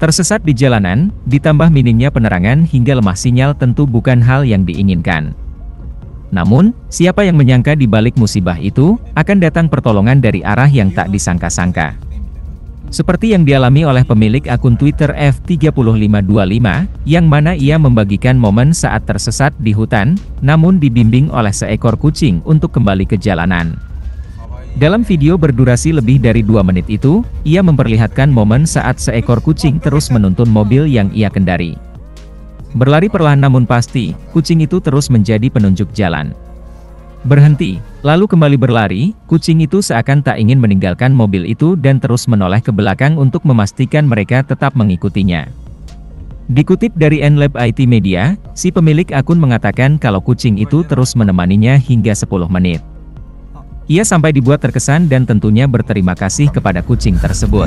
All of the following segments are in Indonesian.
Tersesat di jalanan, ditambah minimnya penerangan hingga lemah sinyal tentu bukan hal yang diinginkan. Namun, siapa yang menyangka di balik musibah itu, akan datang pertolongan dari arah yang tak disangka-sangka. Seperti yang dialami oleh pemilik akun Twitter F3525, yang mana ia membagikan momen saat tersesat di hutan, namun dibimbing oleh seekor kucing untuk kembali ke jalanan. Dalam video berdurasi lebih dari 2 menit itu, ia memperlihatkan momen saat seekor kucing terus menuntun mobil yang ia kendari. Berlari perlahan namun pasti, kucing itu terus menjadi penunjuk jalan. Berhenti, lalu kembali berlari, kucing itu seakan tak ingin meninggalkan mobil itu dan terus menoleh ke belakang untuk memastikan mereka tetap mengikutinya. Dikutip dari NLab IT Media, si pemilik akun mengatakan kalau kucing itu terus menemaninya hingga 10 menit. Ia sampai dibuat terkesan dan tentunya berterima kasih kepada kucing tersebut.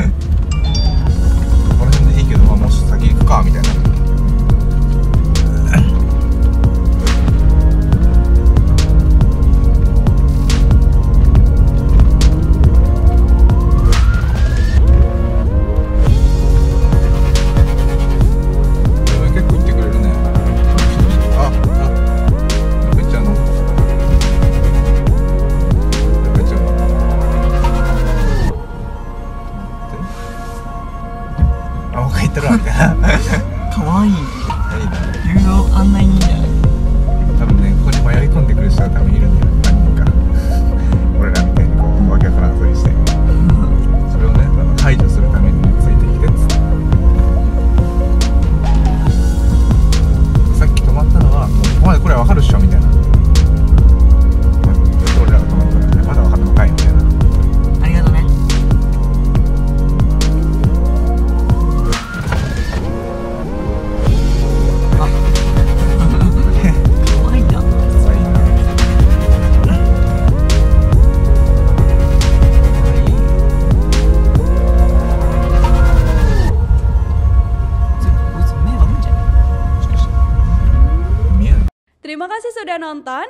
Terima kasih sudah nonton,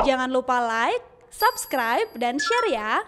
jangan lupa like, subscribe, dan share ya!